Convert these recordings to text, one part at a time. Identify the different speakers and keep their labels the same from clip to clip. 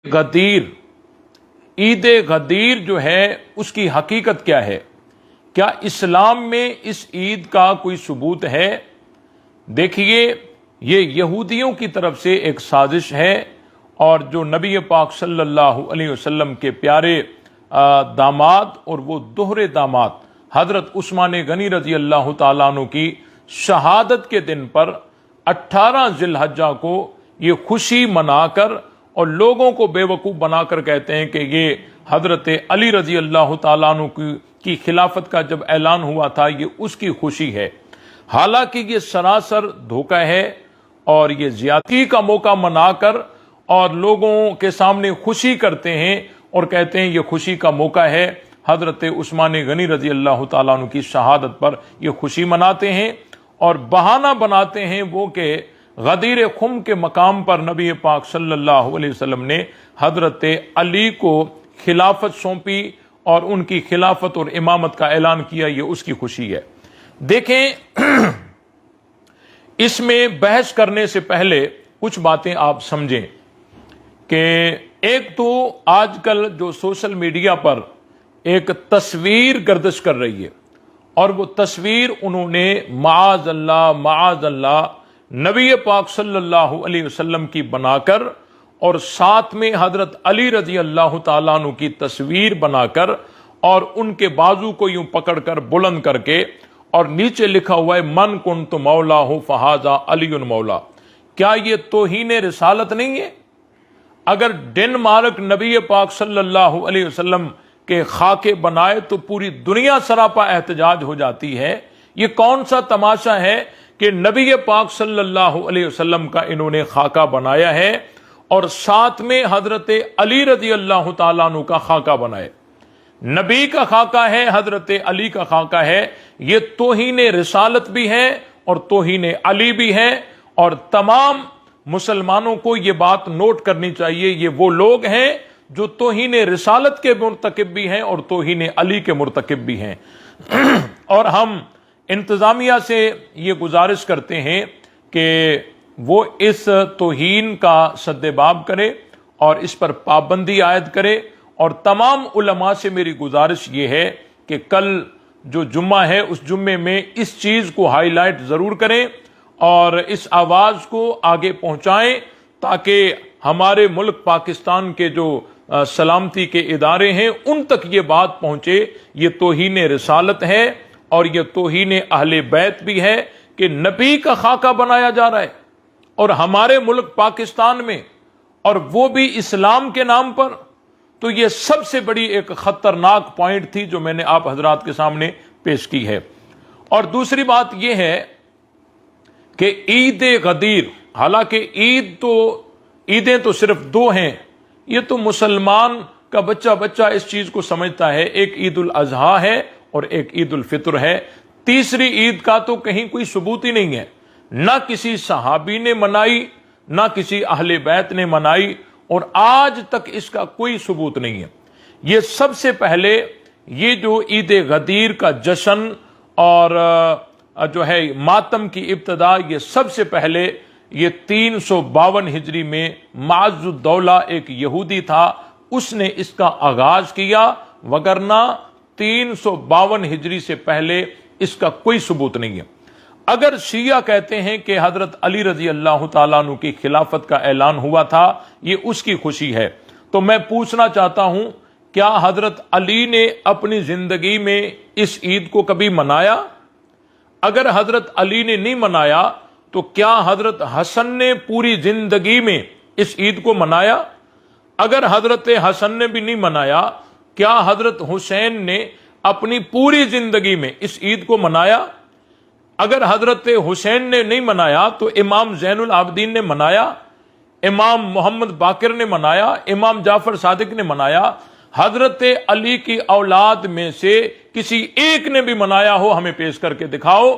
Speaker 1: गदीर, ईद गदीर जो है उसकी हकीकत क्या है? क्या इस्लाम में इस ईद का कोई सबूत है? देखिए, ये यहूदियों की तरफ से एक साजिश है और जो नबी पाक सल्लल्लाहु अलैहि वसल्लम के प्यारे दामाद और वो दोहरे दामाद हजरत उस्मान गनी रजी अल्लाह ताला अन्हु की शहादत के दिन पर 18 जिलहज्जा को ये खुशी मनाकर और लोगों को बेवकूफ़ बनाकर कहते हैं कि ये हजरत अली रजी अल्लाह ताला अन्हु की खिलाफत का जब ऐलान हुआ था ये उसकी खुशी है। हालांकि ये सरासर धोखा है और ये ज्यादती का मौका मनाकर और लोगों के सामने खुशी करते हैं और कहते हैं ये खुशी का मौका है। हजरत उस्मान गनी रजी अल्लाह ताला अन्हु की शहादत पर ये खुशी मनाते हैं और बहाना बनाते हैं वो कि गदीर खुम के मकाम पर नबी पाक सल्लल्लाहु अलैहि वसल्लम ने हजरत अली को खिलाफत सौंपी और उनकी खिलाफत और इमामत का ऐलान किया, ये उसकी खुशी है। देखें, इसमें बहस करने से पहले कुछ बातें आप समझें कि एक तो आजकल जो सोशल मीडिया पर एक तस्वीर गर्दिश कर रही है और वो तस्वीर उन्होंने माअज़ अल्लाह नबी पाक सल्लल्लाहु अलैहि वसल्लम की बनाकर और साथ में हजरत अली रजी अल्लाह ताला अन्हु की तस्वीर बनाकर और उनके बाजू को यूं पकड़कर बुलंद करके और नीचे लिखा हुआ है मन कुन्तु मौला हो फहाजा अलीउन मौला। क्या ये तौहीन रिसालत नहीं है? अगर डेनमार्क नबी पाक सल्लल्लाहु अलैहि वसल्लम के खाके बनाए तो पूरी दुनिया सरापा एहतजाज हो जाती है। ये कौन सा तमाशा है कि नबी पाक सल्लल्लाहु अलैहि वसल्लम का इन्होंने खाका बनाया है और साथ में हजरत अली रजी अल्लाह ताला अन्हु का खाका बनाए। नबी का खाका है, हजरत अली का खाका है। ये तौहीन रिसालत भी है और तौहीन अली भी है और तमाम मुसलमानों को ये बात नोट करनी चाहिए। ये वो लोग हैं जो तौहीन रिसालत के मुर्तकिब भी हैं और तौहीन अली के मुर्तकिब भी हैं। और हम इंतजामिया से ये गुजारिश करते हैं कि वो इस तौहीन का सद्देबाब करे और इस पर पाबंदी आयद करे। और तमाम उलमा से मेरी गुजारिश ये है कि कल जो जुम्मा है उस जुम्मे में इस चीज़ को हाईलाइट ज़रूर करें और इस आवाज़ को आगे पहुँचाएं ताकि हमारे मुल्क पाकिस्तान के जो सलामती के इदारे हैं उन तक ये बात पहुँचे। ये तौहीन रिसालत है और ये तौहीन अहले बैत भी है कि नबी का खाका बनाया जा रहा है और हमारे मुल्क पाकिस्तान में, और वो भी इस्लाम के नाम पर। तो ये सबसे बड़ी एक खतरनाक पॉइंट थी जो मैंने आप हजरात के सामने पेश की है। और दूसरी बात यह है कि ईद गदीर, हालांकि ईदें तो सिर्फ दो हैं। ये तो मुसलमान का बच्चा बच्चा इस चीज को समझता है। एक ईद उल अजहा है और एक ईद उल फितर है। तीसरी ईद का तो कहीं कोई सबूत ही नहीं है। ना किसी सहाबी ने मनाई, ना किसी अहले बैत ने मनाई और आज तक इसका कोई सबूत नहीं है। ये सबसे पहले ये जो ईद गदीर का जश्न और जो है मातम की इब्तदा, ये सबसे पहले ये 352 हिजरी में माजुद्दौला एक यहूदी था, उसने इसका आगाज किया, वगरना 352 हिजरी से पहले इसका कोई सबूत नहीं है। अगर शिया कहते हैं कि हजरत अली रजी अल्लाह ताला अन्हु की खिलाफत का ऐलान हुआ था, ये उसकी खुशी है, तो मैं पूछना चाहता हूं क्या हजरत अली ने अपनी जिंदगी में इस ईद को कभी मनाया? अगर हजरत अली ने नहीं मनाया तो क्या हजरत हसन ने पूरी जिंदगी में इस ईद को मनाया? अगर हजरत हसन ने भी नहीं मनाया, क्या हजरत हुसैन ने अपनी पूरी जिंदगी में इस ईद को मनाया? अगर हजरत हुसैन ने नहीं मनाया तो इमाम ज़ैनुल आबिदीन ने मनाया, इमाम मोहम्मद बाकिर ने मनाया, इमाम जाफर सादिक ने मनाया। हजरत अली की औलाद में से किसी एक ने भी मनाया हो, हमें पेश करके दिखाओ।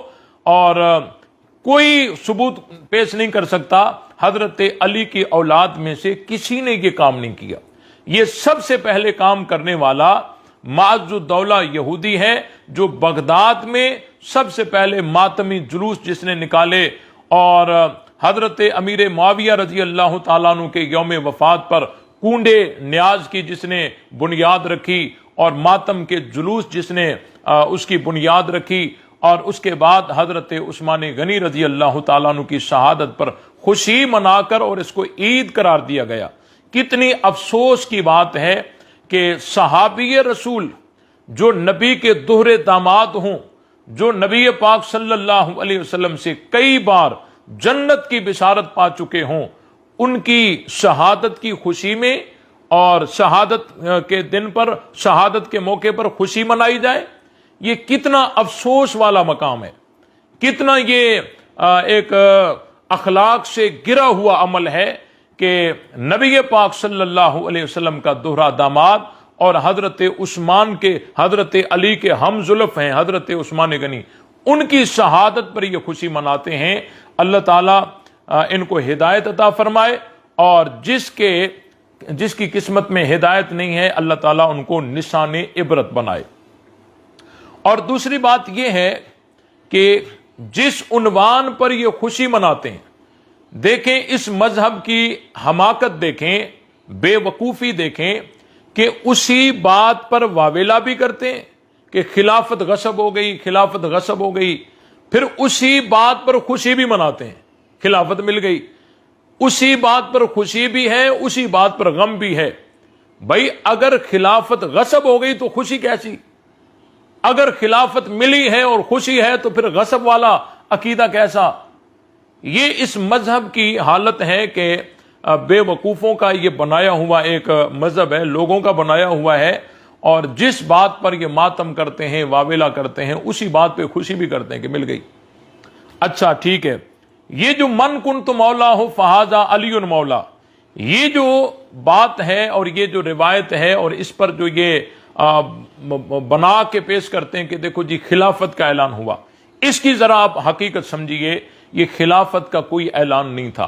Speaker 1: और कोई सबूत पेश नहीं कर सकता हजरत अली की औलाद में से किसी ने यह काम नहीं किया। यह सबसे पहले काम करने वाला माजुद्दौला यहूदी है जो बगदाद में सबसे पहले मातमी जुलूस जिसने निकाले और हजरत अमीर मुआविया रजी अल्लाह ताला अन्हु के यौम वफात पर कूंडे न्याज की जिसने बुनियाद रखी और मातम के जुलूस जिसने उसकी बुनियाद रखी, और उसके बाद हजरत उस्मान गनी रजी अल्लाह ताला अन्हु की शहादत पर खुशी मनाकर और इसको ईद करार दिया गया। कितनी अफसोस की बात है कि सहाबी रसूल जो नबी के दोहरे दामाद हों, जो नबी पाक सल्लल्लाहु अलैहि वसल्लम से कई बार जन्नत की बिशारत पा चुके हों, उनकी शहादत की खुशी में और शहादत के दिन पर, शहादत के मौके पर खुशी मनाई जाए, ये कितना अफसोस वाला मकाम है, कितना ये एक अखलाक से गिरा हुआ अमल है कि नबी पाक सल्लल्लाहु अलैहि वसल्लम का दोहरा दामाद और हजरत उस्मान के, हजरत अली के हम जुल्फ हैं हजरत उस्मान गनी, उनकी शहादत पर ये खुशी मनाते हैं। अल्लाह ताला इनको हिदायत अता फरमाए, और जिसकी किस्मत में हिदायत नहीं है अल्लाह ताला उनको निशाने इबरत बनाए। और दूसरी बात यह है कि जिस उन्वान पर यह खुशी मनाते हैं, देखें इस मजहब की हमाकत देखें, बेवकूफ़ी देखें कि उसी बात पर वावेला भी करते हैं कि खिलाफत गसब हो गई, खिलाफत गसब हो गई, फिर उसी बात पर खुशी भी मनाते हैं, खिलाफत मिल गई। उसी बात पर खुशी भी है, उसी बात पर गम भी है। भाई अगर खिलाफत गसब हो गई तो खुशी कैसी? अगर खिलाफत मिली है और खुशी है तो फिर गसब वाला अकीदा कैसा? ये इस मजहब की हालत है कि बेवकूफ़ों का ये बनाया हुआ एक मजहब है, लोगों का बनाया हुआ है, और जिस बात पर ये मातम करते हैं, वावेला करते हैं, उसी बात पे खुशी भी करते हैं कि मिल गई। अच्छा ठीक है, ये जो मन कुन तो मौला हो फहाजा अली मौला, ये जो बात है और ये जो रिवायत है और इस पर जो ये बना के पेश करते हैं कि देखो जी खिलाफत का ऐलान हुआ, इसकी जरा आप हकीकत समझिए। ये खिलाफत का ऐलान कोई ऐलान नहीं था,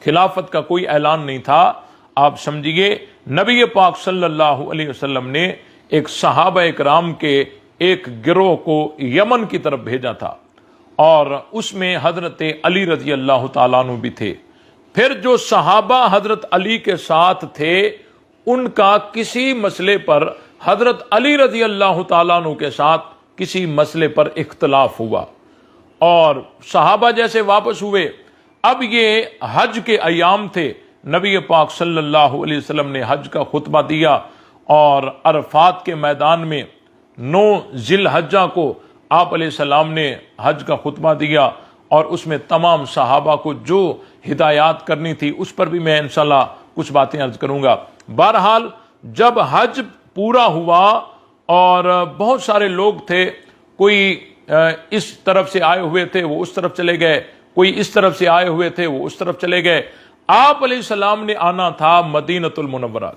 Speaker 1: खिलाफत का कोई ऐलान नहीं था। आप समझिए नबी पाक सल्लल्लाहु अलैहि वसल्लम ने एक सहाबा इकराम के एक गिरोह को यमन की तरफ भेजा था, और उसमें हजरत अली रजी अल्लाह ताला अन्हु भी थे। फिर जो सहाबा हजरत अली के साथ थे, उनका किसी मसले पर हजरत अली रजी अल्लाह ताला अन्हु के साथ किसी मसले पर इख्तलाफ हुआ, और सहाबा जैसे वापस हुए, अब ये हज के अयाम थे, नबी पाक सल्लल्लाहु अलैहि वसल्लम ने हज का खुतबा दिया, और अरफात के मैदान में 9 जिलहज्जा को आप अलैहिस्सलाम ने हज का खुतबा दिया, और उसमें तमाम सहाबा को जो हिदायत करनी थी उस पर भी मैं इंशाल्लाह कुछ बातें अर्ज करूंगा। बहरहाल जब हज पूरा हुआ और बहुत सारे लोग थे, कोई इस तरफ से आए हुए थे वो उस तरफ चले गए, कोई इस तरफ से आए हुए थे वो उस तरफ चले गए। आप अलैहिस्सलाम ने आना था मदीनतुल मुनव्वरा।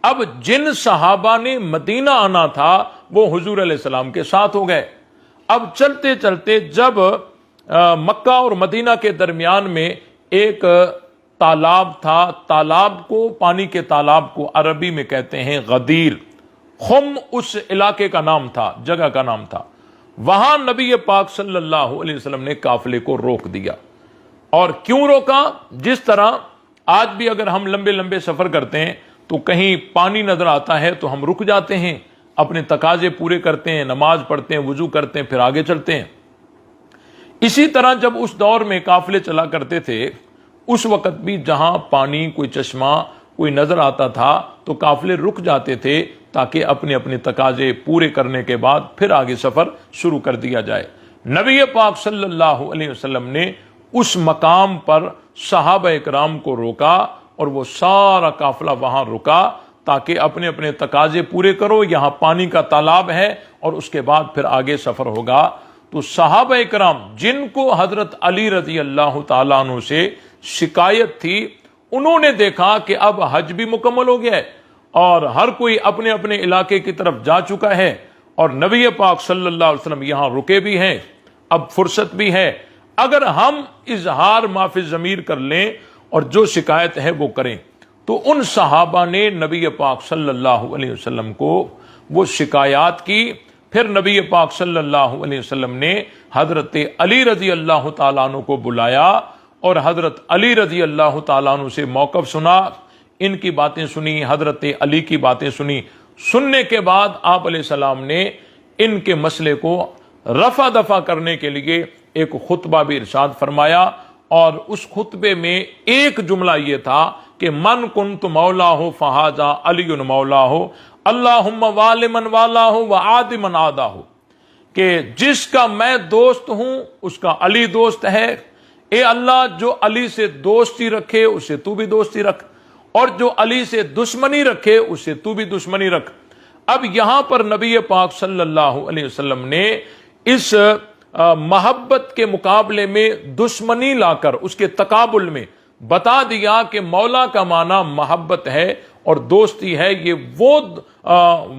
Speaker 1: अब जिन सहाबा ने मदीना आना था वो हुजूर अलैहिस्सलाम के साथ हो गए। अब चलते चलते जब मक्का और मदीना के दरमियान में एक तालाब था, तालाब को, पानी के तालाब को अरबी में कहते हैं गदीर, खुम उस इलाके का नाम था, जगह का नाम था। वहां नबी पाक सल्लल्लाहु अलैहि वसल्लम ने काफिले को रोक दिया। और क्यों रोका? जिस तरह आज भी अगर हम लंबे लंबे सफर करते हैं तो कहीं पानी नजर आता है तो हम रुक जाते हैं, अपने तकाजे पूरे करते हैं, नमाज पढ़ते हैं, वुजू करते हैं, फिर आगे चलते हैं। इसी तरह जब उस दौर में काफिले चला करते थे, उस वक्त भी जहां पानी, कोई चश्मा, कोई नजर आता था तो काफिले रुक जाते थे ताकि अपने अपने तकाजे पूरे करने के बाद फिर आगे सफर शुरू कर दिया जाए। नबी पाक सल्लल्लाहु अलैहि वसल्लम ने उस मकाम पर सहाबा इकराम को रोका और वो सारा काफिला वहां रुका ताकि अपने अपने तकाजे पूरे करो, यहां पानी का तालाब है और उसके बाद फिर आगे सफर होगा। तो सहाबा इकराम जिनको हजरत अली रजी अल्लाह ताला अन्हु से शिकायत थी, उन्होंने देखा कि अब हज भी मुकम्मल हो गया है और हर कोई अपने अपने इलाके की तरफ जा चुका है और नबी पाक सल्लल्लाहु अलैहि वसल्लम यहां रुके भी हैं, अब फुर्सत भी है, अगर हम इजहार माफी जमीर कर लें और जो शिकायत है वो करें। तो उन सहाबा ने नबी पाक सल्लल्लाहु अलैहि वसल्लम को वो शिकायत की। फिर नबी पाक सल्लल्लाहु अलैहि वसल्लम ने हजरत अली रजी अल्लाह ताला अन्हु को बुलाया और हजरत अली रजी अल्लाह ताला अन्हु से मौक़िफ़ सुना। इनकी बातें सुनी, हजरत अली की बातें सुनी। सुनने के बाद आप अलैहिस्सलाम ने इनके मसले को रफा दफा करने के लिए एक खुतबा भी इरशाद फरमाया, और उस खुतबे में एक जुमला यह था कि मन कुंत मौला हो फहाजा अलीउन मौला हो, अल्लाहुम्मा वालिमन वाला हो व आदिमन आदा हो, कि जिसका मैं दोस्त हूं उसका अली दोस्त है। ए अल्लाह, जो अली से दोस्ती रखे उससे तू भी दोस्ती रख, और जो अली से दुश्मनी रखे उससे तू भी दुश्मनी रख। अब यहां पर नबी पाक सल्लल्लाहु अलैहि वसल्लम ने इस मोहब्बत के मुकाबले में दुश्मनी लाकर उसके तकाबुल में बता दिया कि मौला का माना मोहब्बत है और दोस्ती है। ये वो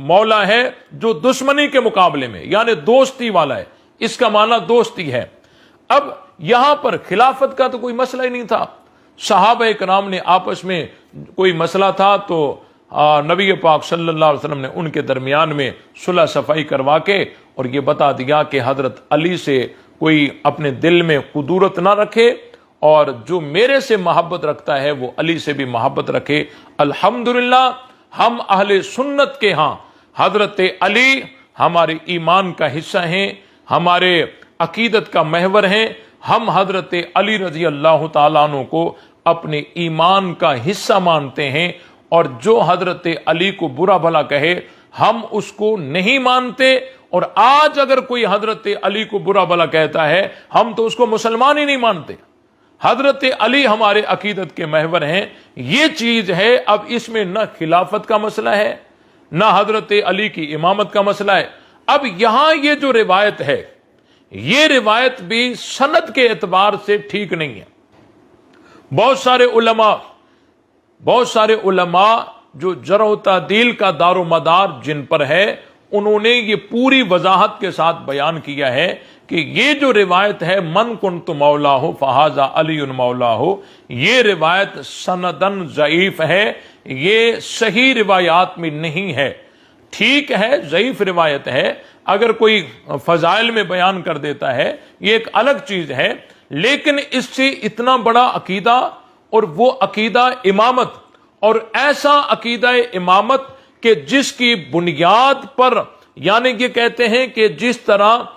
Speaker 1: मौला है जो दुश्मनी के मुकाबले में यानी दोस्ती वाला है, इसका माना दोस्ती है। अब यहां पर खिलाफत का तो कोई मसला ही नहीं था। सहाबा किराम ने आपस में कोई मसला था तो नबी पाक सल्लल्लाहु अलैहि वसल्लम ने उनके दरमियान में सुलह सफाई करवा के और ये बता दिया कि हजरत अली से कोई अपने दिल में कुदूरत ना रखे, और जो मेरे से मोहब्बत रखता है वो अली से भी मोहब्बत रखे। अल्हम्दुलिल्लाह हम अहले सुन्नत के यहां हजरत अली हमारे ईमान का हिस्सा हैं, हमारे अकीदत का महवर हैं। हम हजरत अली रजी अल्लाह ताला अन्हु को अपने ईमान का हिस्सा मानते हैं, और जो हजरत अली को बुरा भला कहे हम उसको नहीं मानते। और आज अगर कोई हजरत अली को बुरा भला कहता है हम तो उसको मुसलमान ही नहीं मानते। हजरत अली हमारे अकीदत के महवर हैं, ये चीज है। अब इसमें न खिलाफत का मसला है न हजरत अली की इमामत का मसला है। अब यहां ये जो रिवायत है ये रिवायत भी सनद के एतबार से ठीक नहीं है। बहुत सारे उलमा जो जरह तादील का दारो मदार जिन पर है उन्होंने ये पूरी वजाहत के साथ बयान किया है कि ये जो रिवायत है मन कुन्त मौला हो फहाजा अलीउन मौला हो, ये रिवायत सनदन ज़ईफ है, ये सही रिवायात में नहीं है। ठीक है, ज़ईफ रिवायत है, अगर कोई फजाइल में बयान कर देता है ये एक अलग चीज है, लेकिन इससे इतना बड़ा अकीदा और वो अकीदा इमामत, और ऐसा अकीदा इमामत कि जिसकी बुनियाद पर यानी ये कहते हैं कि जिस तरह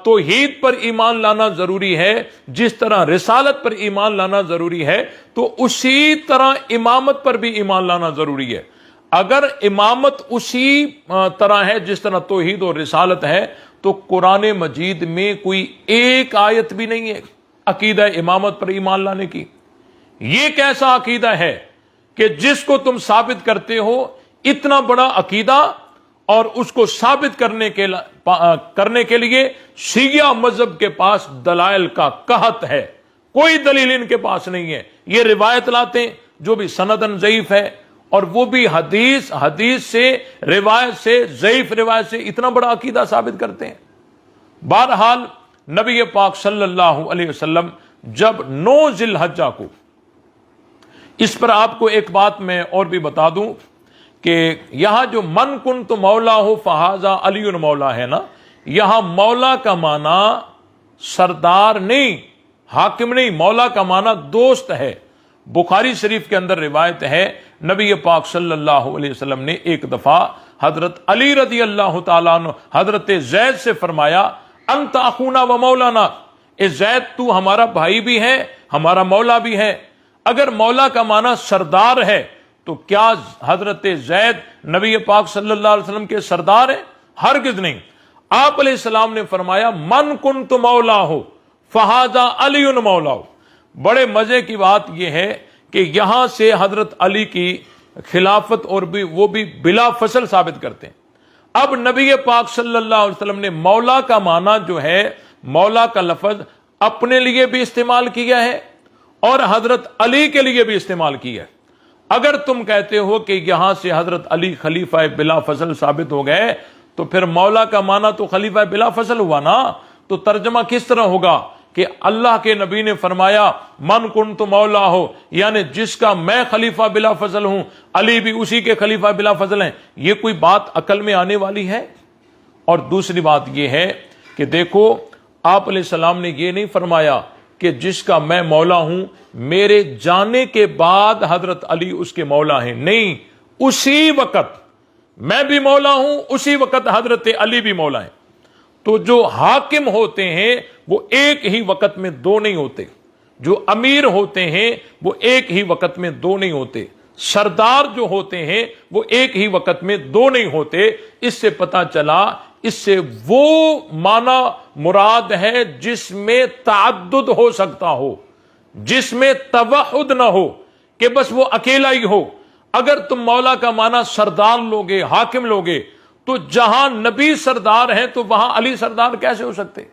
Speaker 1: तौहीद पर ईमान लाना जरूरी है, जिस तरह रिसालत पर ईमान लाना जरूरी है, तो उसी तरह इमामत पर भी ईमान लाना जरूरी है। अगर इमामत उसी तरह है जिस तरह तौहीद और रिसालत है तो कुरान मजीद में कोई एक आयत भी नहीं है अकीदा इमामत पर ईमान लाने की। ये कैसा अकीदा है कि जिसको तुम साबित करते हो इतना बड़ा अकीदा, और उसको साबित करने के लिए शिया मजहब के पास दलाइल का कहत है, कोई दलील इनके पास नहीं है। ये रिवायत लाते हैं जो भी सनदन ज़ईफ है, और वो भी हदीस से रिवायत से ज़ईफ रिवायत से इतना बड़ा अकीदा साबित करते हैं। बहरहाल नबी पाक सल्लल्लाहु अलैहि वसल्लम जब 9 ज़िलहज्जा को, इस पर आपको एक बात मैं और भी बता दूं कि यहां जो मन कुन तो मौला हो फहाजा अलीउन मौला है ना, यहां मौला का माना सरदार नहीं, हाकिम नहीं, मौला का माना दोस्त है। बुखारी शरीफ के अंदर रिवायत है नबी पाक सल्लल्लाहु अलैहि वसल्लम ने एक दफा हजरत अली रज़ी अल्लाह ताला अन्हु हजरत जैद से फरमाया अंत अखूना व मौलाना, ए जैद तू हमारा भाई भी है हमारा मौला भी है। अगर मौला का माना सरदार है तो क्या हजरत जैद नबी पाक सल्लल्लाहु अलैहि वसल्लम के सरदार है? हरगिज नहीं। आप अलैहिस्सलाम ने फरमाया मन कुन तो मौला हो फहाजा अलीउन मौला हो। बड़े मजे की बात यह है कि यहां से हजरत अली की खिलाफत और भी वो भी बिला फसल साबित करते हैं। अब नबी पाक सल्लल्लाहु अलैहि वसल्लम ने मौला का माना जो है, मौला का लफ्ज अपने लिए भी इस्तेमाल किया है और हजरत अली के लिए भी इस्तेमाल किया है। अगर तुम कहते हो कि यहां से हजरत अली खलीफा बिला फसल साबित हो गए तो फिर मौला का माना तो खलीफा बिला फसल हुआ ना। तो तर्जमा किस तरह होगा कि अल्लाह के नबी ने फरमाया मन कुन तो मौला हो, यानी जिसका मैं खलीफा बिला फजल हूं अली भी उसी के खलीफा बिला फजल हैं। यह कोई बात अकल में आने वाली है? और दूसरी बात यह है कि देखो आप अलैहिस्सलाम ने यह नहीं फरमाया कि जिसका मैं मौला हूं, मेरे जाने के बाद हजरत अली उसके मौला हैं। नहीं, उसी वक्त मैं भी मौला हूं, उसी वक्त हजरत अली भी मौला हैं। तो जो हाकिम होते हैं वो एक ही वक्त में दो नहीं होते, जो अमीर होते हैं वो एक ही वक्त में दो नहीं होते, सरदार जो होते हैं वो एक ही वक्त में दो नहीं होते। इससे पता चला, इससे वो माना मुराद है जिसमें ताद्दुद हो सकता हो, जिसमें तवहुद ना हो कि बस वो अकेला ही हो। अगर तुम मौला का माना सरदार लोगे, हाकिम लोगे, तो जहां नबी सरदार हैं तो वहां अली सरदार कैसे हो सकते?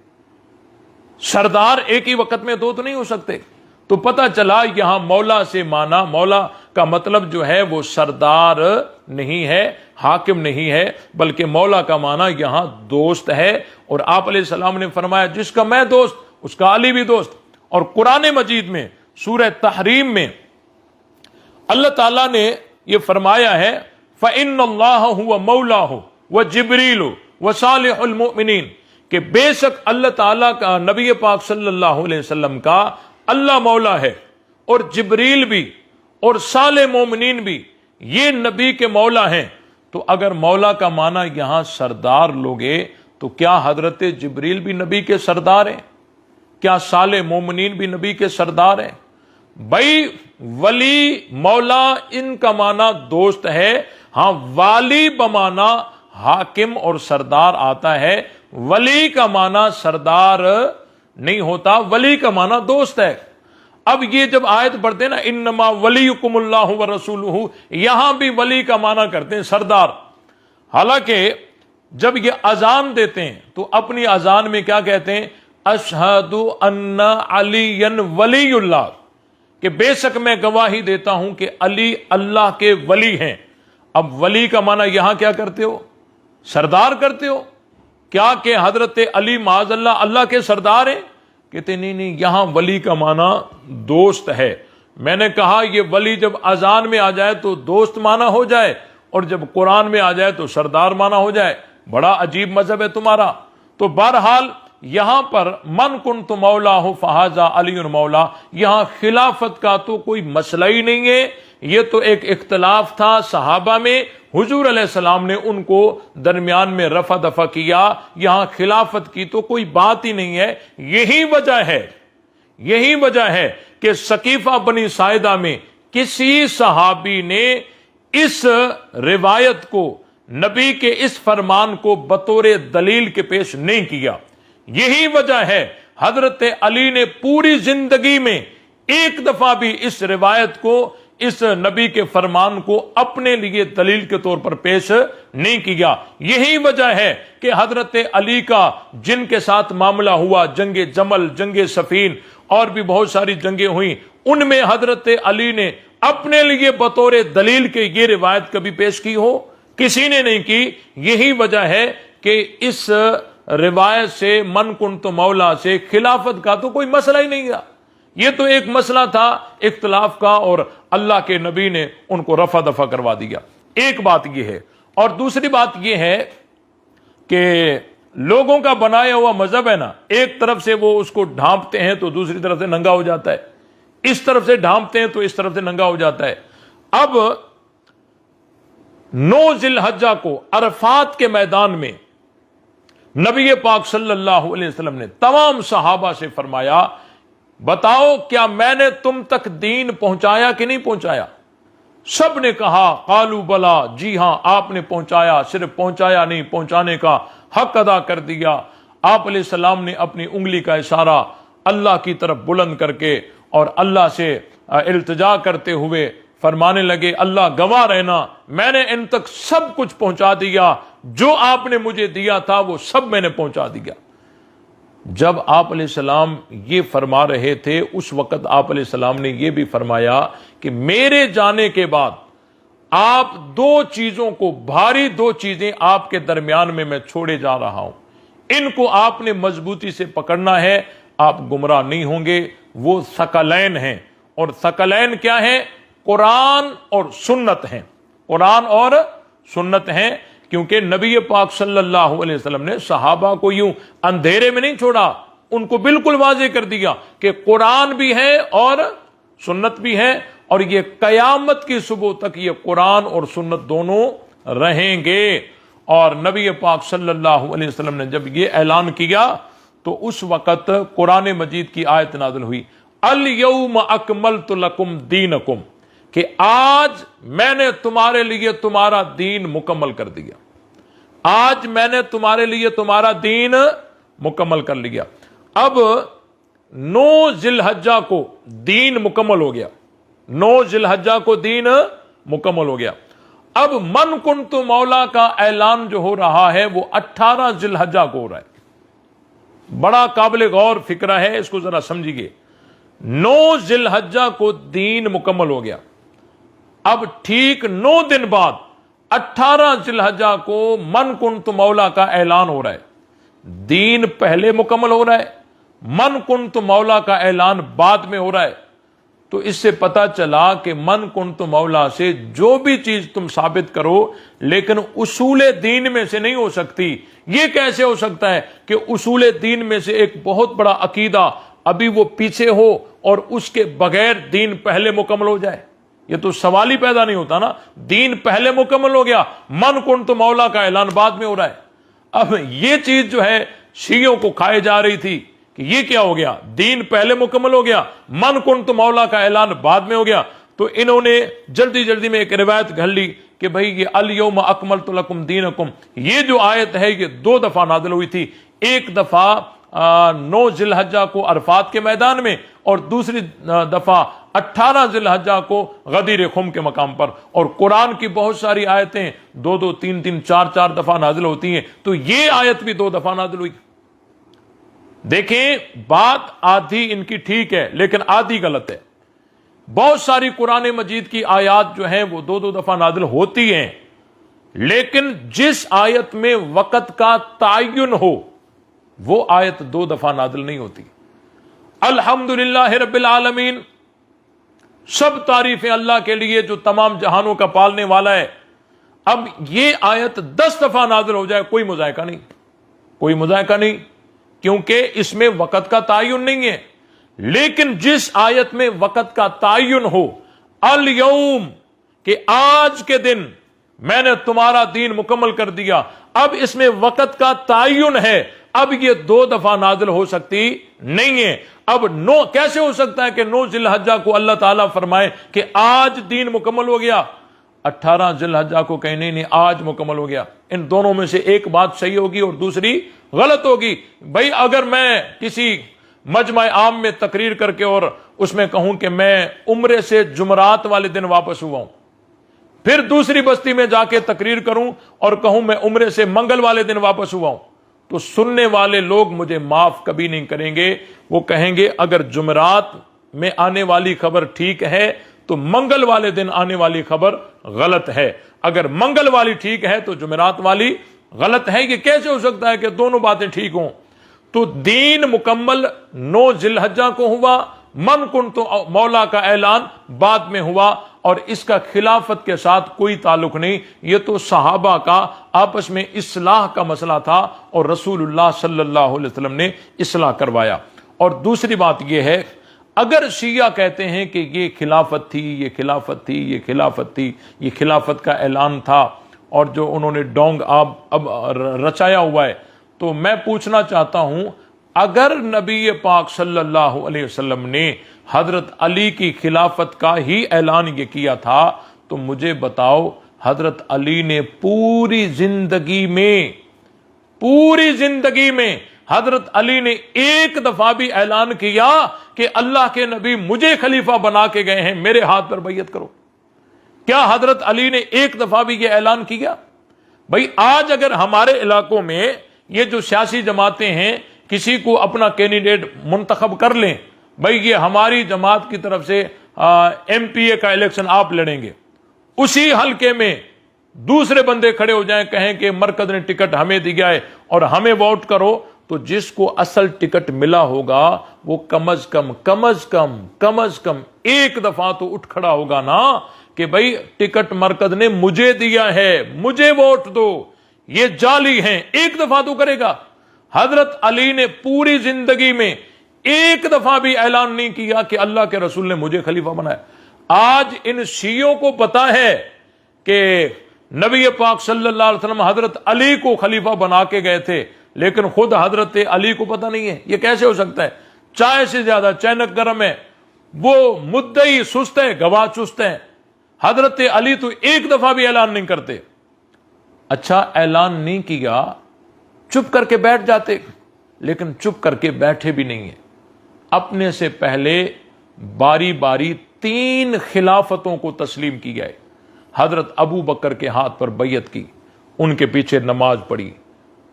Speaker 1: सरदार एक ही वक्त में दो तो नहीं हो सकते। तो पता चला यहां मौला से माना, मौला का मतलब जो है वो सरदार नहीं है, हाकिम नहीं है, बल्कि मौला का माना यहां दोस्त है। और आप अलैहिस्सलाम ने फरमाया जिसका मैं दोस्त उसका अली भी दोस्त। और कुरान मजीद में सूरह तहरीम में अल्लाह ताला ने यह फरमाया है, फ़इन्नल्लाह हुवा मौलाहु व जिब्रील व सालिहुल मुमिनीन, कि बेशक अल्लाह ताला का, नबी पाक सल्लल्लाहु अलैहि वसल्लम का अल्लाह मौला है और जिब्रील भी और साले मोमिनीन भी, ये नबी के मौला हैं। तो अगर मौला का माना यहां सरदार लोगे तो क्या हजरत जिब्रील भी नबी के सरदार हैं? क्या साले मोमिनीन भी नबी के सरदार हैं? भाई वली मौला इनका माना दोस्त है। हां, वाली बमाना हाकिम और सरदार आता है, वली का माना सरदार नहीं होता, वली का माना दोस्त है। अब ये जब आयत पढ़ते हैं ना, इन्नमा वलीयुकुमुल्लाहु व रसूलुहु, यहां भी वली का माना करते हैं सरदार। हालांकि जब ये अजान देते हैं तो अपनी अजान में क्या कहते हैं? अशहदु अन्ना अलीयन वलीयुल्लाह, कि बेशक मैं गवाही देता हूं कि अली अल्लाह के वली हैं। अब वली का माना यहां क्या करते हो? सरदार करते हो क्या कि हजरत अली माज़अल्लाह अल्लाह के सरदार हैं? कहते नहीं नहीं, यहां वली का माना दोस्त है। मैंने कहा ये वली जब अजान में आ जाए तो दोस्त माना हो जाए, और जब कुरान में आ जाए तो सरदार माना हो जाए। बड़ा अजीब मजहब है तुम्हारा। तो बहरहाल यहां पर मन कुन्तु मौला हो फहाजा अली मौला, यहां खिलाफत का तो कोई मसला ही नहीं है। यह तो एक इख्तलाफ था सहाबा में, हुजूर अलैहिस्सलाम ने उनको दरमियान में रफा दफा किया। यहां खिलाफत की तो कोई बात ही नहीं है। यही वजह है कि सकीफा बनी साइदा में किसी सहाबी ने इस रिवायत को, नबी के इस फरमान को बतौर दलील के पेश नहीं किया। यही वजह है हजरत अली ने पूरी जिंदगी में एक दफा भी इस रिवायत को, इस नबी के फरमान को अपने लिए दलील के तौर पर पेश नहीं किया। यही वजह है कि हजरत अली का जिनके साथ मामला हुआ, जंगे जमल, जंगे सफीन और भी बहुत सारी जंगे हुई, उनमें हजरत अली ने अपने लिए बतौर दलील के ये रिवायत कभी पेश की हो? किसी ने नहीं की। यही वजह है कि इस रिवायत से, मन कुन तो मौला से, खिलाफत का तो कोई मसला ही नहीं था। यह तो एक मसला था इख्तिलाफ का, और अल्लाह के नबी ने उनको रफा दफा करवा दिया। एक बात यह है। और दूसरी बात यह है कि लोगों का बनाया हुआ मजहब है ना, एक तरफ से वो उसको ढांपते हैं तो दूसरी तरफ से नंगा हो जाता है, इस तरफ से ढांपते हैं तो इस तरफ से नंगा हो जाता है। अब 9 जिलहज्जा को अरफात के मैदान में नबी पाक सल्लल्लाहु अलैहि वसल्लम ने तमाम सहाबा से फरमाया, बताओ क्या मैंने तुम तक दीन पहुंचाया कि नहीं पहुंचाया? सब ने कहा कालू बला, जी हां आपने पहुंचाया। सिर्फ पहुंचाया नहीं, पहुंचाने का हक अदा कर दिया। आप अलैहिस्सलाम ने अपनी उंगली का इशारा अल्लाह की तरफ बुलंद करके और अल्लाह से इल्तिजा करते हुए फरमाने लगे, अल्लाह गवाह रहना, मैंने इन तक सब कुछ पहुंचा दिया, जो आपने मुझे दिया था वो सब मैंने पहुंचा दिया। जब आप अलैहिस्सलाम ये फरमा रहे थे, उस वक्त आप अलैहिस्सलाम ने ये भी फरमाया कि मेरे जाने के बाद आप 2 चीजों को, भारी 2 चीजें आपके दरमियान में मैं छोड़े जा रहा हूं, इनको आपने मजबूती से पकड़ना है, आप गुमराह नहीं होंगे। वो सकलैन हैं। और सकलैन क्या है? कुरान और सुन्नत हैं। कुरान और सुन्नत हैं, क्योंकि नबी पाक सल्लल्लाहु अलैहि वसल्लम ने सहाबा को यूं अंधेरे में नहीं छोड़ा, उनको बिल्कुल वाज़ेह कर दिया कि कुरान भी है और सुन्नत भी है, और ये कयामत की सुबह तक ये कुरान और सुन्नत दोनों रहेंगे। और नबी पाक सल्लल्लाहु अलैहि वसल्लम ने जब ये ऐलान किया तो उस वक़्त कुरान मजीद की आयत नाज़िल हुई, अल यौम अकमलतु लकुम दीनकुम, कि आज मैंने तुम्हारे लिए तुम्हारा दीन मुकम्मल कर दिया। आज मैंने तुम्हारे लिए तुम्हारा दीन मुकम्मल कर लिया। अब 9 जिलहज्जा को दीन मुकम्मल हो गया। 9 जिलहज्जा को दीन मुकम्मल हो गया। अब मन कुन्तु मौला का ऐलान जो हो रहा है वो 18 जिलहज्जा को हो रहा है। बड़ा काबिल गौर फिक्रा है, इसको जरा समझिए। 9 जिलहज्जा को दीन मुकम्मल हो गया। अब ठीक 9 दिन बाद 18 जिलहज्जा को मन कुन्तु मौला का ऐलान हो रहा है। दीन पहले मुकम्मल हो रहा है, मन कुन्तु मौला का ऐलान बाद में हो रहा है। तो इससे पता चला कि मन कुन्तु मौला से जो भी चीज तुम साबित करो, लेकिन उसूले दीन में से नहीं हो सकती। यह कैसे हो सकता है कि उसूले दीन में से एक बहुत बड़ा अकीदा अभी वो पीछे हो और उसके बगैर दीन पहले मुकम्मल हो जाए? ये तो सवाल ही पैदा नहीं होता ना। दीन पहले मुकम्मल हो गया, मन कुन्तु मौला का ऐलान बाद में हो रहा है। अब ये चीज जो है शियों को खाए जा रही थी कि ये क्या हो गया, दीन पहले मुकम्मल हो गया, मन कुन्तु मौला का ऐलान बाद में हो गया। तो इन्होंने जल्दी जल्दी में एक रिवायत घड़ ली कि भाई ये अल यौम अकमलतु लकुम दीनकुम, ये जो आयत है ये 2 दफा नाज़िल हुई थी। एक दफा 9 जिलहज्जा को अरफात के मैदान में, और दूसरी दफा 18 जिलहज्जा को गदीर खुम के मकाम पर। और कुरान की बहुत सारी आयतें 2-2, 3-3, 4-4 दफा नाजिल होती हैं, तो ये आयत भी 2 दफा नाजिल हुई। देखें, बात आधी इनकी ठीक है लेकिन आधी गलत है। बहुत सारी कुरान मजीद की आयत जो है वो 2-2 दफा नाजिल होती हैं, लेकिन जिस आयत में वक़्त का तायुन हो वो आयत 2 दफा नाजिल नहीं होती। अल्हम्दुलिल्लाह रब्बिल आलमीन, सब तारीफें अल्लाह के लिए जो तमाम जहानों का पालने वाला है। अब ये आयत 10 दफा नाजिल हो जाए, कोई मुजायका नहीं, कोई मुजायका नहीं, क्योंकि इसमें वक़्त का तायुन नहीं है। लेकिन जिस आयत में वक़्त का तायुन हो, अल यौम, कि आज के दिन मैंने तुम्हारा दीन मुकम्मल कर दिया, अब इसमें वक़्त का तायुन है, अब ये 2 दफा नाजिल हो सकती नहीं है। अब 9 कैसे हो सकता है कि 9 जिलहज्जा को अल्लाह ताला फरमाए कि आज दीन मुकम्मल हो गया, 18 जिलहज्जा को कहीं नहीं आज मुकम्मल हो गया? इन दोनों में से एक बात सही होगी और दूसरी गलत होगी। भाई अगर मैं किसी मजमा आम में तकरीर करके और उसमें कहूं कि मैं उम्रे से जुमरात वाले दिन वापस हुआ हूं, फिर दूसरी बस्ती में जाके तकरीर करूं और कहूं मैं उम्रे से मंगल वाले दिन वापस हुआ हूं, तो सुनने वाले लोग मुझे माफ कभी नहीं करेंगे। वो कहेंगे अगर जुमरात में आने वाली खबर ठीक है तो मंगल वाले दिन आने वाली खबर गलत है, अगर मंगल वाली ठीक है तो जुमरात वाली गलत है। ये कैसे हो सकता है कि दोनों बातें ठीक हों? तो दीन मुकम्मल 9 जिलहज्जा को हुआ, मन कुन्तु मौला का ऐलान बाद में हुआ, और इसका खिलाफत के साथ कोई ताल्लुक नहीं। यह तो सहाबा का आपस में इस्लाह का मसला था और रसूलुल्लाह सल्लल्लाहु अलैहि वसल्लम ने इस्लाह करवाया। और दूसरी बात यह है, अगर शिया कहते हैं कि ये खिलाफत थी, ये खिलाफत थी, ये खिलाफत थी, ये खिलाफत का ऐलान था और जो उन्होंने डोंग अब रचाया हुआ है, तो मैं पूछना चाहता हूं, अगर नबी पाक सल्लल्लाहु अलैहि वसल्लम ने हजरत अली की खिलाफत का ही ऐलान ये किया था, तो मुझे बताओ हजरत अली ने पूरी जिंदगी में हजरत अली ने एक दफा भी ऐलान किया कि अल्लाह के नबी मुझे खलीफा बना के गए हैं, मेरे हाथ पर बैयत करो? क्या हजरत अली ने एक दफा भी यह ऐलान किया? भाई आज अगर हमारे इलाकों में ये जो सियासी जमातें हैं किसी को अपना कैंडिडेट मुंतखब कर लें, भाई ये हमारी जमात की तरफ से एमपीए का इलेक्शन आप लड़ेंगे, उसी हलके में दूसरे बंदे खड़े हो जाएं, कहें कि मरकज ने टिकट हमें दिया है और हमें वोट करो, तो जिसको असल टिकट मिला होगा वो कम अज कम एक दफा तो उठ खड़ा होगा ना कि भाई टिकट मरकज ने मुझे दिया है, मुझे वोट दो, ये जाली हैं, एक दफा तो करेगा। हजरत अली ने पूरी जिंदगी में एक दफा भी ऐलान नहीं किया कि अल्लाह के रसूल ने मुझे खलीफा बनाया। आज इन शियों को पता है कि नबी पाक सल्लल्लाहु अलैहि वसल्लम हजरत अली को खलीफा बना के गए थे, लेकिन खुद हजरत अली को पता नहीं है। यह कैसे हो सकता है? चाय से ज्यादा चैनक गर्म है, वो मुद्दई सुस्त है, गवाह चुस्त है। हजरत अली तो एक दफा भी ऐलान नहीं करते। अच्छा, ऐलान नहीं किया, चुप करके बैठ जाते, लेकिन चुप करके बैठे भी नहीं है। अपने से पहले बारी बारी 3 खिलाफतों को तस्लीम की गए। हजरत अबू बकर के हाथ पर बैयत की, उनके पीछे नमाज पढ़ी,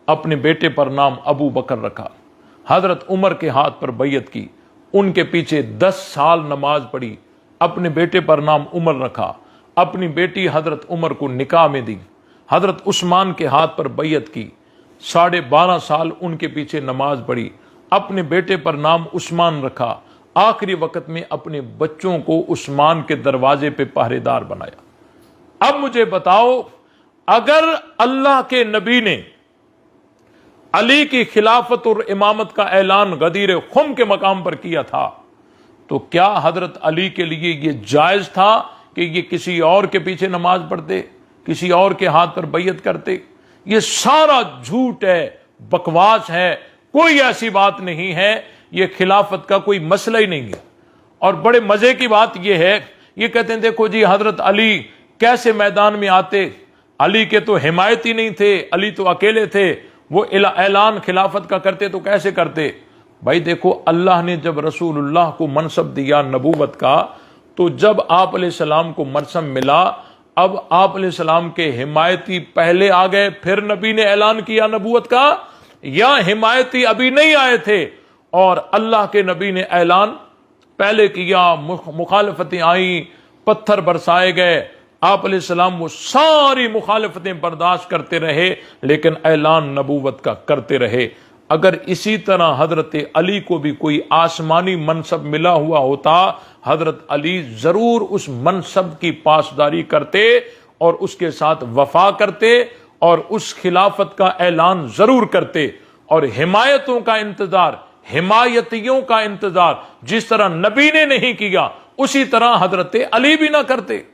Speaker 1: अपने बेटे पर नाम अबू बकर रखा। हजरत उमर के हाथ पर बैयत की, उनके पीछे 10 साल नमाज पढ़ी, अपने बेटे पर नाम उमर रखा। अपनी बेटी हजरत उमर को निकाह में दी। हजरत उस्मान के हाथ पर बैयत की, 12.5 साल उनके पीछे नमाज पढ़ी, अपने बेटे पर नाम उस्मान रखा। आखिरी वक्त में अपने बच्चों को उस्मान के दरवाजे पे पहरेदार बनाया। अब मुझे बताओ, अगर अल्लाह के नबी ने अली की खिलाफत और इमामत का ऐलान गदीर खुम के मकाम पर किया था, तो क्या हजरत अली के लिए यह जायज था कि ये किसी और के पीछे नमाज पढ़ते, किसी और के हाथ पर बैयत करते? ये सारा झूठ है, बकवास है, कोई ऐसी बात नहीं है। ये खिलाफत का कोई मसला ही नहीं है। और बड़े मजे की बात यह है, ये कहते हैं देखो जी हजरत अली कैसे मैदान में आते, अली के तो हिमायती नहीं थे, अली तो अकेले थे, वो ऐलान खिलाफत का करते तो कैसे करते? भाई देखो, अल्लाह ने जब रसूलुल्लाह को मनसब दिया नबूवत का, तो जब आप अलैहिस्सलाम को मनसब मिला, अब आप अलैहिस्सलाम के हिमायती पहले आ गए, फिर नबी ने ऐलान किया नबूवत का, या हिमायती अभी नहीं आए थे और अल्लाह के नबी ने ऐलान पहले किया, मुखालफतें आई, पत्थर बरसाए गए, आप अलैहिस्सलाम वो सारी मुखालफतें बर्दाश्त करते रहे, लेकिन ऐलान नबूवत का करते रहे। अगर इसी तरह हजरत अली को भी कोई आसमानी मनसब मिला हुआ होता, हजरत अली जरूर उस मनसब की पासदारी करते और उसके साथ वफा करते और उस खिलाफत का ऐलान जरूर करते। और हिमायतों का इंतजार, हिमायतियों का इंतजार जिस तरह नबी ने नहीं किया, उसी तरह हजरत अली भी ना करते।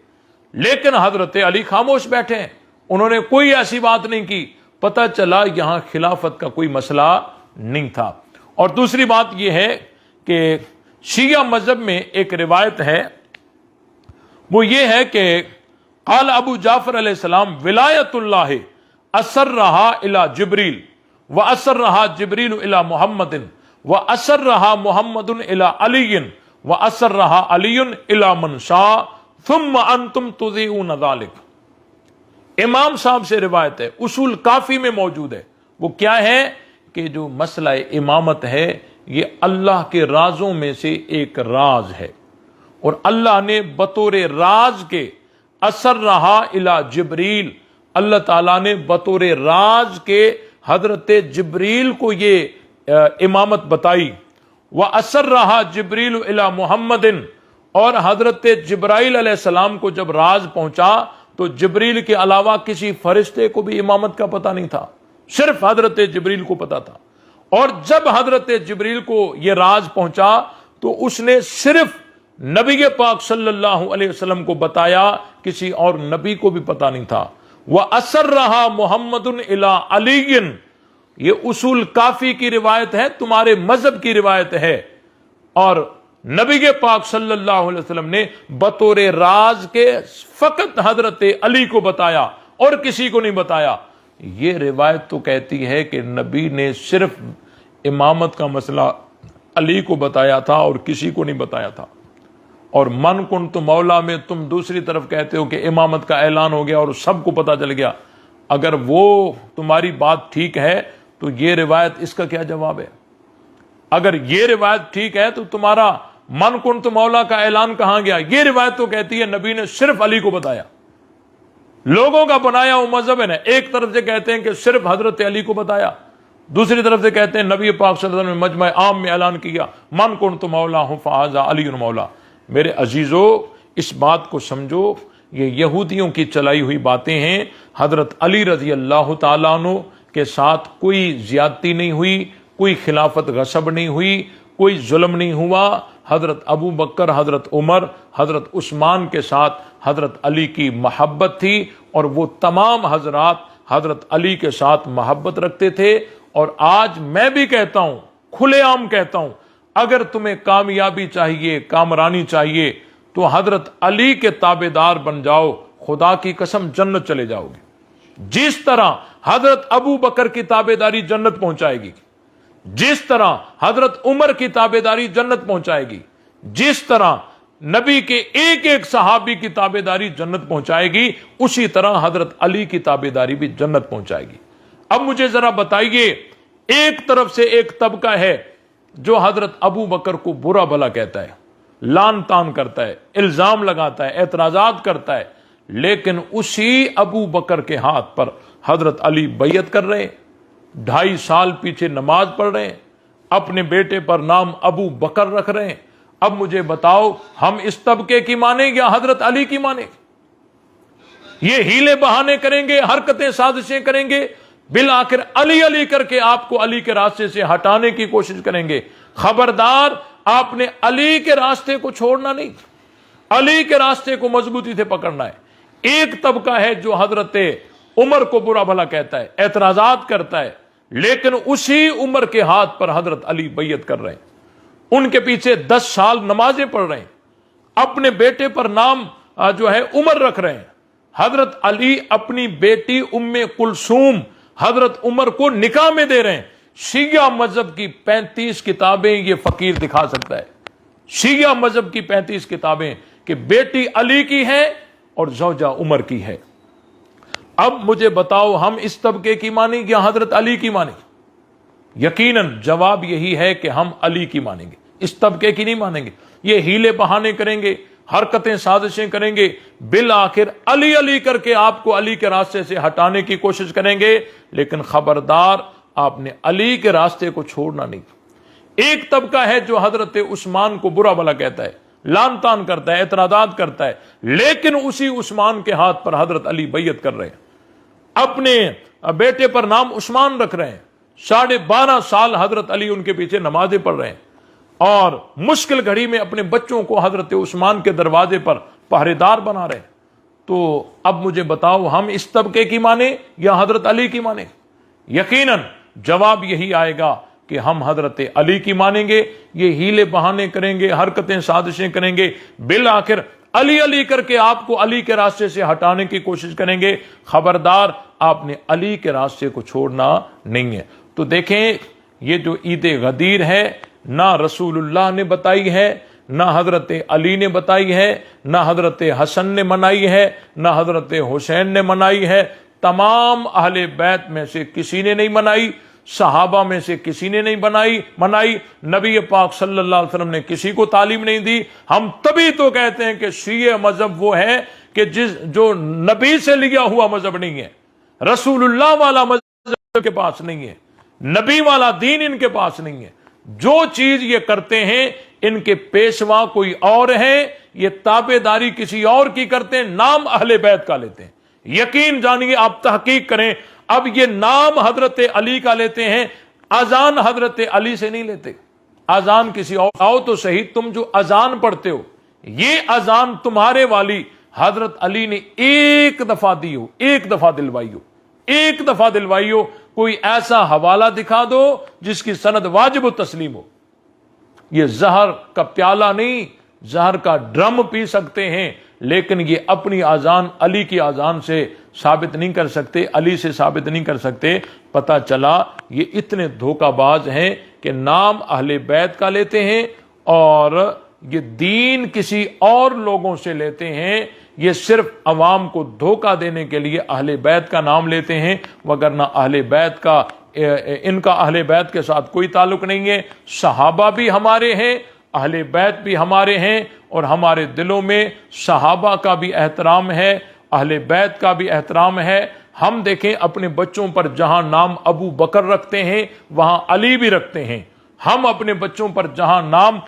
Speaker 1: लेकिन हजरत अली खामोश बैठे, उन्होंने कोई ऐसी बात नहीं की। पता चला यहां खिलाफत का कोई मसला नहीं था। और दूसरी बात यह है कि शिया मजहब में एक रिवायत है, वो ये है कि काल अबू जाफर अलैहिस्सलाम विलायतुल्लाह असर रहा इला जिब्रील व असर रहा जिब्रील इला मुहम्मदिन व असर रहा मुहम्मदुन इला अलीन व असर रहा अलीन इला मनशा थुम्मा अंतुम तुज़ीऊन ज़ालिक। इमाम साहब से रिवायत है, उसूल काफी में मौजूद है। वो क्या है कि जो मसला इमामत है, ये अल्लाह के राजों में से एक राज है, और अल्लाह ने बतौर राज के असर रहा इला जिब्रील, अल्लाह ताला ने बतौर राज के हजरत जिब्रील को ये इमामत बताई। वह असर रहा जिब्रील इला मुहम्मदिन, और हजरत जिब्राइल अलैहिस्सलाम को जब राज पहुंचा तो जिब्रील के अलावा किसी फरिश्ते को भी इमामत का पता नहीं था, सिर्फ हजरत जिब्रील को पता था। और जब हजरत जिब्रील को यह राज पहुंचा तो उसने सिर्फ नबी पाक सल्लल्लाहु अलैहि वसल्लम को बताया, किसी और नबी को भी पता नहीं था। वह असर रहा मुहम्मदुन इला अलीन, ये उसूल काफी की रिवायत है, तुम्हारे मजहब की रिवायत है। और नबी के पाक सल्लल्लाहु अलैहि वसल्लम ने बतौर राज के फकत हजरत अली को बताया और किसी को नहीं बताया। यह रिवायत तो कहती है कि नबी ने सिर्फ इमामत का मसला अली को बताया था और किसी को नहीं बताया था। और मन कुंत मौला में तुम दूसरी तरफ कहते हो कि इमामत का ऐलान हो गया और सबको पता चल गया। अगर वो तुम्हारी बात ठीक है तो ये रिवायत, इसका क्या जवाब है? अगर ये रिवायत ठीक है तो तुम्हारा मन कुंत मौला का ऐलान कहां गया? ये रिवायत तो कहती है नबी ने सिर्फ अली को बताया। लोगों का बनाया वो मजहब है ना, एक तरफ से कहते हैं कि सिर्फ हजरत अली को बताया, दूसरी तरफ से कहते हैं नबी पाक सल्लल्लाहु अलैहि वसल्लम ने मजमा आम में ऐलान किया, मन कुंत मौला हूं फ़हाज़ा अली मौला। मेरे अजीजों, इस बात को समझो, ये यहूदियों की चलाई हुई बातें हैं। हजरत अली रजी अल्लाह ताला अन्हु के साथ कोई ज्यादती नहीं हुई, कोई खिलाफत गसब नहीं हुई, कोई जुल्म नहीं हुआ। हजरत अबू बकर, हजरत उमर, हजरत उस्मान के साथ हजरत अली की मोहब्बत थी और वो तमाम हजरात हजरत अली के साथ मोहब्बत रखते थे। और आज मैं भी कहता हूं, खुलेआम कहता हूं, अगर तुम्हें कामयाबी चाहिए, कामरानी चाहिए, तो हजरत अली के ताबेदार बन जाओ, खुदा की कसम जन्नत चले जाओगे। जिस तरह हजरत अबू बकर की ताबेदारी जन्नत पहुंचाएगी, जिस तरह हजरत उमर की ताबेदारी जन्नत पहुंचाएगी, जिस तरह नबी के एक एक सहाबी की ताबेदारी जन्नत पहुंचाएगी, उसी तरह हजरत अली की ताबेदारी भी जन्नत पहुंचाएगी। अब मुझे जरा बताइए, एक तरफ से एक तबका है जो हजरत अबू बकर को बुरा भला कहता है, लान तान करता है, इल्जाम लगाता है, एतराजात करता है, लेकिन उसी अबू बकर के हाथ पर हजरत अली बैयत कर रहे हैं, 2.5 साल पीछे नमाज पढ़ रहे हैं, अपने बेटे पर नाम अबू बकर रख रहे हैं। अब मुझे बताओ, हम इस तबके की माने या हजरत अली की माने? ये हीले बहाने करेंगे, हरकतें साजिशें करेंगे, बिल आखिर अली अली करके आपको अली के रास्ते से हटाने की कोशिश करेंगे। खबरदार, आपने अली के रास्ते को छोड़ना नहीं, अली के रास्ते को मजबूती से पकड़ना है। एक तबका है जो हजरत उमर को बुरा भला कहता है, एतराजात करता है, लेकिन उसी उमर के हाथ पर हजरत अली बैयत कर रहे हैं, उनके पीछे 10 साल नमाजें पढ़ रहे हैं, अपने बेटे पर नाम जो है उमर रख रहे हैं। हजरत अली अपनी बेटी उम्मे कुलसूम हजरत उमर को निकाह में दे रहे हैं। शिया मजहब की 35 किताबें ये फकीर दिखा सकता है, शिया मजहब की 35 किताबें कि बेटी अली की है और जौजा उमर की है। अब मुझे बताओ, हम इस तबके की मानेंगे या हजरत अली की मानेंगे? यकीनन जवाब यही है कि हम अली की मानेंगे, इस तबके की नहीं मानेंगे। ये हीले बहाने करेंगे, हरकतें साजिशें करेंगे, बिल आखिर अली अली करके आपको अली के रास्ते से हटाने की कोशिश करेंगे, लेकिन खबरदार, आपने अली के रास्ते को छोड़ना नहीं। एक तबका है जो हजरत उस्मान को बुरा भला कहता है, लान तान करता है, एतराजात करता है, लेकिन उसी उस्मान के हाथ पर हजरत अली बैयत कर रहे हैं, अपने बेटे पर नाम उस्मान रख रहे हैं, 12.5 साल हजरत अली उनके पीछे नमाजें पढ़ रहे हैं, और मुश्किल घड़ी में अपने बच्चों को हजरत उस्मान के दरवाजे पर पहरेदार बना रहे हैं। तो अब मुझे बताओ, हम इस तबके की माने या हजरत अली की माने? यकीनन जवाब यही आएगा कि हम हजरत अली की मानेंगे। ये हीले बहाने करेंगे, हरकतें साजिशें करेंगे, बिल आखिर अली अली करके आपको अली के रास्ते से हटाने की कोशिश करेंगे। खबरदार, आपने अली के रास्ते को छोड़ना नहीं है। तो देखें, ये जो ईद गदीर है, ना रसूलुल्लाह ने बताई है, ना हजरत अली ने बताई है, ना हजरत हसन ने मनाई है, ना हजरत हुसैन ने मनाई है, तमाम अहले बैत में से किसी ने नहीं मनाई, सहाबा में से किसी ने नहीं मनाई, नबी पाक सल्लल्लाहु अलैहि वसल्लम ने किसी को तालीम नहीं दी। हम तभी तो कहते हैं कि शिया मजहब वो है कि जो नबी से लिया हुआ मजहब नहीं है, रसूलुल्लाह वाला मजहब के पास नहीं है, नबी वाला दीन इनके पास नहीं है। जो चीज ये करते हैं, इनके पेशवा कोई और है, ये ताबेदारी किसी और की करते हैं, नाम अहले बैत का लेते हैं। यकीन जानिए, आप तहकीक करें, अब ये नाम हजरत अली का लेते हैं, अजान हजरत अली से नहीं लेते, अजान किसी और। आओ तो सही, तुम जो अजान पढ़ते हो, ये अजान तुम्हारे वाली हजरत अली ने एक दफा दी हो, एक दफा दिलवाई हो, एक दफा दिलवाई हो। कोई ऐसा हवाला दिखा दो जिसकी सनद वाजिब तस्लीम हो। ये जहर का प्याला नहीं, जहर का ड्रम पी सकते हैं, लेकिन ये अपनी आजान अली की आजान से साबित नहीं कर सकते, अली से साबित नहीं कर सकते। पता चला ये इतने धोखाबाज हैं कि नाम अहले बैत का लेते हैं और ये दीन किसी और लोगों से लेते हैं। ये सिर्फ अवाम को धोखा देने के लिए अहले बैत का नाम लेते हैं, वगरना अहले बैत का इनका अहले बैत के साथ कोई ताल्लुक नहीं है। सहाबा भी हमारे हैं, अहले बैत भी हमारे हैं, और हमारे दिलों में सहाबा का भी एहतराम है, अहले बैत का भी एहतराम है। हम देखें, अपने बच्चों पर जहां नाम अबू बकर रखते हैं, वहां अली भी रखते हैं। हम अपने बच्चों पर जहां नाम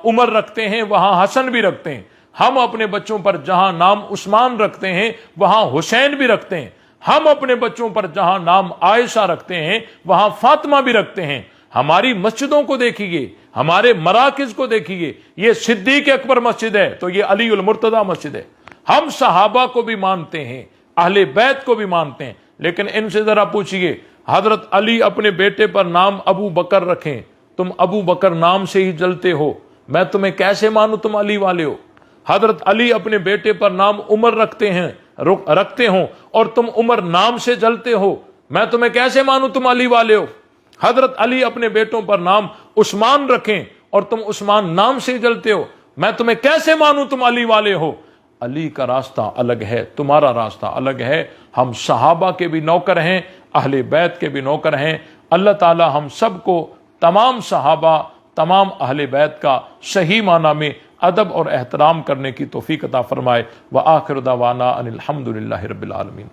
Speaker 1: उमर रखते हैं, वहां हसन भी रखते हैं। हम अपने बच्चों पर जहां नाम उस्मान रखते हैं, वहां हुसैन भी रखते हैं। हम अपने बच्चों पर जहां नाम आयशा रखते हैं वहां फातिमा भी रखते हैं। हमारी मस्जिदों को देखिए, हमारे मराकिज को देखिए, ये सिद्दीक अकबर मस्जिद है तो ये अली उल मुर्तजा मस्जिद है। हम सहाबा को भी मानते हैं, अहले बैत को भी मानते हैं, लेकिन इनसे जरा पूछिए, हजरत अली अपने बेटे पर नाम अबू बकर रखें, तुम अबू बकर नाम से ही जलते हो, मैं तुम्हें कैसे मानूं तुम अली वाले हो। हजरत अली अपने बेटे पर नाम उमर रखते हो और तुम उमर नाम से जलते हो, मैं तुम्हें कैसे मानूं तुम अली वाले हो। हजरत अली अपने बेटों पर नाम उस्मान रखें और तुम उस्मान नाम से जलते हो, मैं तुम्हें कैसे मानूं तुम अली वाले हो। अली का रास्ता अलग है, तुम्हारा रास्ता अलग है। हम सहाबा के भी नौकर हैं, अहले बैत के भी नौकर हैं। अल्लाह ताला हम सबको, तमाम सहाबा, तमाम अहले बैत का सही माना में अदब और एहतराम करने की तौफीक अता फरमाए। व आखिर दावाना अनिल हम्दुलिल्लाहि रब्बिल आलमीन।